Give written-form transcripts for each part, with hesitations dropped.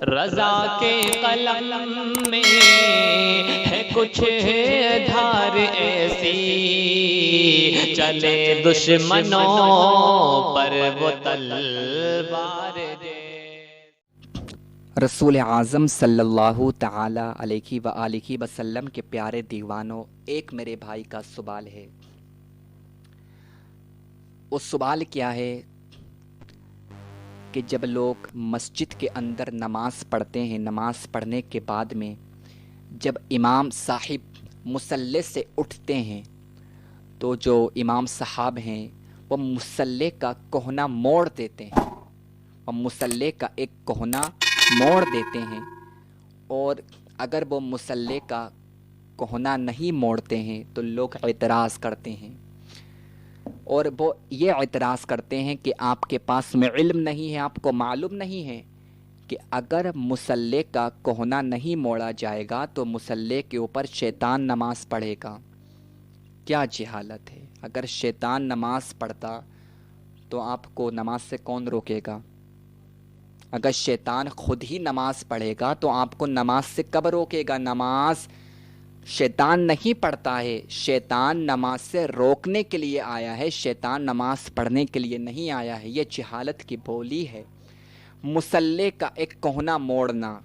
رضا کے قلم میں ہے کچھ دھار ایسی، چلے دشمنوں پر وہ تلوار دے۔ رسول اعظم صلی اللہ تعالی علیہ وآلہ وسلم کے پیارے دیوانوں، ایک میرے بھائی کا سوال ہے۔ وہ سوال کیا ہے کہ جب لوگ مسجد کے اندر نماز پڑھتے ہیں، نماز پڑھنے کے بعد میں جب امام صاحب مصلی سے اٹھتے ہیں تو جو امام صاحب ہیں وہ مصلی کا کوہنا موڑ دیتے ہیں، وہ مصلی کا ایک کوہنا موڑ دیتے ہیں، اور اگر وہ مصلی کا کوہنا نہیں موڑتے ہیں تو لوگ اعتراض کرتے ہیں، اور وہ یہ اعتراض کرتے ہیں کہ آپ کے پاس میں علم نہیں ہے، آپ کو معلوم نہیں ہے کہ اگر مصلی کا کوہنا نہیں موڑا جائے گا تو مصلی کے اوپر شیطان نماز پڑھے گا۔ کیا جہالت ہے! اگر شیطان نماز پڑھتا تو آپ کو نماز سے کون روکے گا؟ اگر شیطان خود ہی نماز پڑھے گا تو آپ کو نماز سے کب روکے گا؟ نماز شیطان نہیں پڑھتا ہے، شیطان نماز سے روکنے کے لیے آیا ہے، شیطان نماز پڑھنے کے لیے نہیں آیا ہے۔ یہ جہالت کی بولی ہے۔ مصلی کا ایک کوہنا موڑنا،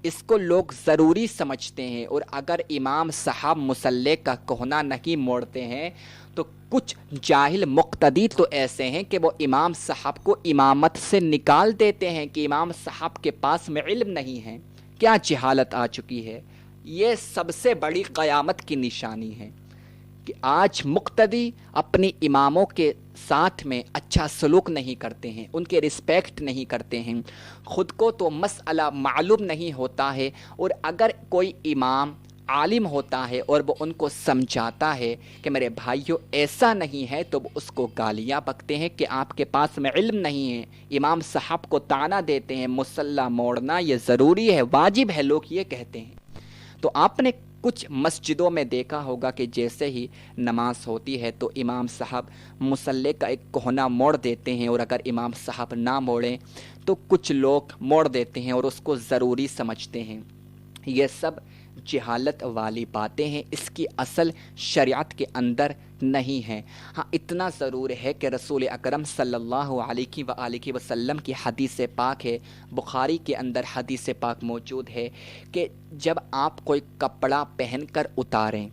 اس کو لوگ ضروری سمجھتے ہیں، اور اگر امام صاحب مصلی کا کوہنا نہیں موڑتے ہیں تو کچھ جاہل مقتدی تو ایسے ہیں کہ وہ امام صاحب کو امامت سے نکال دیتے ہیں کہ امام صاحب کے پاس میں علم نہیں ہے۔ کیا جہالت آ چکی ہے! یہ سب سے بڑی قیامت کی نشانی ہے کہ آج مقتدی اپنی اماموں کے ساتھ میں اچھا سلوک نہیں کرتے ہیں، ان کے رسپیکٹ نہیں کرتے ہیں، خود کو تو مسئلہ معلوم نہیں ہوتا ہے، اور اگر کوئی امام عالم ہوتا ہے اور وہ ان کو سمجھاتا ہے کہ میرے بھائیوں ایسا نہیں ہے تو وہ اس کو گالیاں بکتے ہیں کہ آپ کے پاس میں علم نہیں ہے، امام صاحب کو طعنہ دیتے ہیں۔ مصلی موڑنا یہ ضروری ہے، واجب ہے، لوگ یہ کہتے ہیں۔ تو آپ نے کچھ مسجدوں میں دیکھا ہوگا کہ جیسے ہی نماز ہوتی ہے تو امام صاحب مصلی کا ایک کوہنا موڑ دیتے ہیں، اور اگر امام صاحب نہ موڑیں تو کچھ لوگ موڑ دیتے ہیں اور اس کو ضروری سمجھتے ہیں۔ یہ سب جہالت والی باتیں ہیں، اس کی اصل شریعت کے اندر نہیں ہے۔ ہاں اتنا ضرور ہے کہ رسول اکرم صلی اللہ علیہ وآلہ وسلم کی حدیث پاک ہے، بخاری کے اندر حدیث پاک موجود ہے کہ جب آپ کوئی کپڑا پہن کر اتاریں،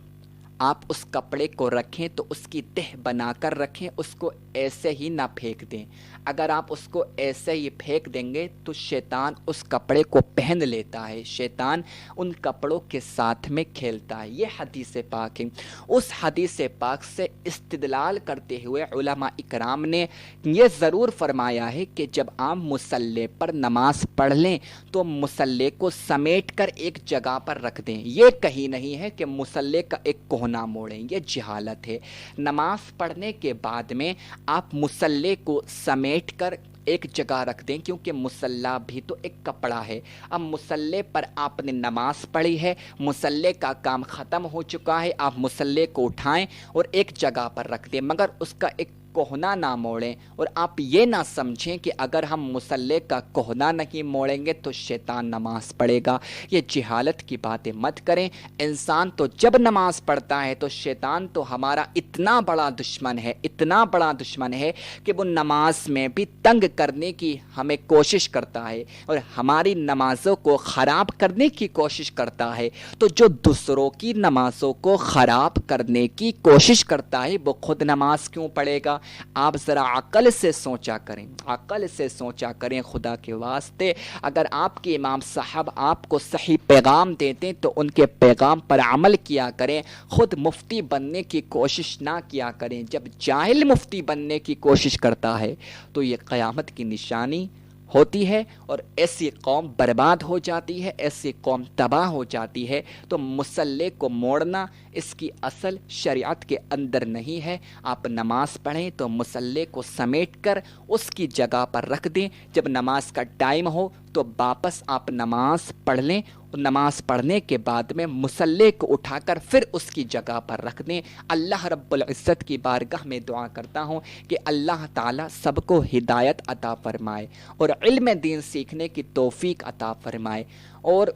آپ اس کپڑے کو رکھیں تو اس کی تہ بنا کر رکھیں، اس کو ایسے ہی نہ پھینک دیں۔ اگر آپ اس کو ایسے ہی پھینک دیں گے تو شیطان اس کپڑے کو پہن لیتا ہے، شیطان ان کپڑوں کے ساتھ میں کھیلتا ہے۔ یہ حدیث پاک ہے۔ اس حدیث پاک سے استدلال کرتے ہوئے علماء اکرام نے یہ ضرور فرمایا ہے کہ جب آپ مصلی پر نماز پڑھ لیں تو مصلی کو سمیٹ کر ایک جگہ پر رکھ دیں۔ یہ کہیں نہیں ہے کہ مصلی کا ایک کوہنا موڑیں، یہ جہالت ہے۔ نماز پڑھنے کے بعد میں آپ مصلی کو سمیٹ کر ایک جگہ رکھ دیں، کیونکہ مصلی بھی تو ایک کپڑا ہے۔ اب مصلی پر آپ نے نماز پڑھی ہے، مصلی کا کام ختم ہو چکا ہے، آپ مصلی کو اٹھائیں اور ایک جگہ پر رکھ دیں، مگر اس کا ایک کوہنا نہ موڑیں، اور آپ یہ نہ سمجھیں کہ اگر ہم مصلی کا کوہنا نہیں موڑیں گے تو شیطان نماز پڑھے گا۔ یہ جہالت کی باتیں مت کریں۔ انسان تو جب نماز پڑھتا ہے تو شیطان تو ہمارا اتنا بڑا دشمن ہے، اتنا بڑا دشمن ہے کہ وہ نماز میں بھی تنگ کرنے کی ہمیں کوشش کرتا ہے اور ہماری نمازوں کو خراب کرنے کی کوشش کرتا ہے۔ تو جو دوسروں کی نمازوں کو خراب کرنے کی کوشش کرتا ہے وہ خود نماز کیوں پڑھے گا؟ آپ ذرا عقل سے سوچا کریں، عقل سے سوچا کریں خدا کے واسطے۔ اگر آپ کے امام صاحب آپ کو صحیح پیغام دیتے تو ان کے پیغام پر عمل کیا کریں، خود مفتی بننے کی کوشش نہ کیا کریں۔ جب جاہل مفتی بننے کی کوشش کرتا ہے تو یہ قیامت کی نشانی ہوتی ہے، اور ایسی قوم برباد ہو جاتی ہے، ایسی قوم تباہ ہو جاتی ہے۔ تو مصلی کو موڑنا اس کی اصل شریعت کے اندر نہیں ہے۔ آپ نماز پڑھیں تو مصلی کو سمیٹ کر اس کی جگہ پر رکھ دیں، جب نماز کا ٹائم ہو تو واپس آپ نماز پڑھ لیں، اور نماز پڑھنے کے بعد میں مصلی کو اٹھا کر پھر اس کی جگہ پر رکھ دیں۔ اللہ رب العزت کی بارگاہ میں دعا کرتا ہوں کہ اللہ تعالیٰ سب کو ہدایت عطا فرمائے اور علم دین سیکھنے کی توفیق عطا فرمائے، اور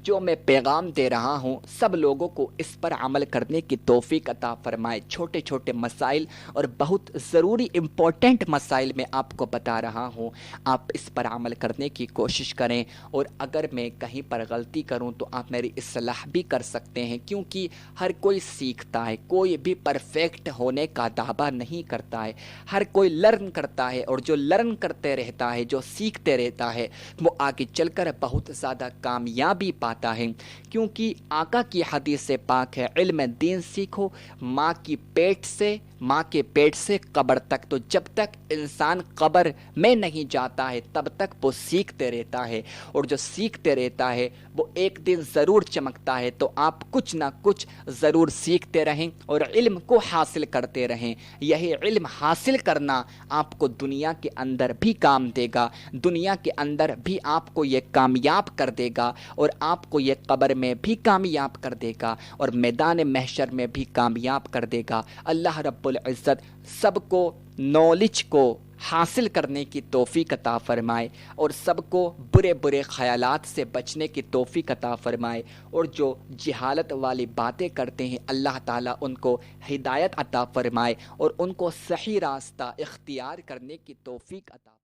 جو میں پیغام دے رہا ہوں سب لوگوں کو اس پر عمل کرنے کی توفیق عطا فرمائے۔ چھوٹے چھوٹے مسائل اور بہت ضروری امپورٹنٹ مسائل میں آپ کو بتا رہا ہوں، آپ اس پر عمل کرنے کی کوشش کریں، اور اگر میں کہیں پر غلطی کروں تو آپ میری اصلاح بھی کر سکتے ہیں، کیونکہ ہر کوئی سیکھتا ہے، کوئی بھی پرفیکٹ ہونے کا دعویٰ نہیں کرتا ہے، ہر کوئی لرن کرتا ہے، اور جو لرن کرتے رہتا ہے، جو سیکھتے رہتا ہے، وہ آگے چل کر بہت زیادہ کامیابی پاتا ہے، کیونکہ آقا کی حدیث پاک ہے، علم دین سیکھو ماں کے پیٹ سے قبر تک۔ تو جب تک انسان قبر میں نہیں جاتا ہے تب تک وہ سیکھتے رہتا ہے، اور جو سیکھتے رہتا ہے وہ ایک دن ضرور چمکتا ہے۔ تو آپ کچھ نہ کچھ ضرور سیکھتے رہیں اور علم کو حاصل کرتے رہیں۔ یہی علم حاصل کرنا آپ کو دنیا کے اندر بھی کام دے گا، دنیا کے اندر بھی آپ کو یہ کامیاب کر دے گا، اور آپ کو یہ قبر میں بھی کامیاب کر دے گا، اور میدان محشر میں بھی کامیاب کر دے گا۔ اللہ رب العزت سب کو نالج کو حاصل کرنے کی توفیق عطا فرمائے، اور سب کو برے برے خیالات سے بچنے کی توفیق عطا فرمائے، اور جو جہالت والی باتیں کرتے ہیں اللہ تعالیٰ ان کو ہدایت عطا فرمائے، اور ان کو صحیح راستہ اختیار کرنے کی توفیق عطا فرمائے۔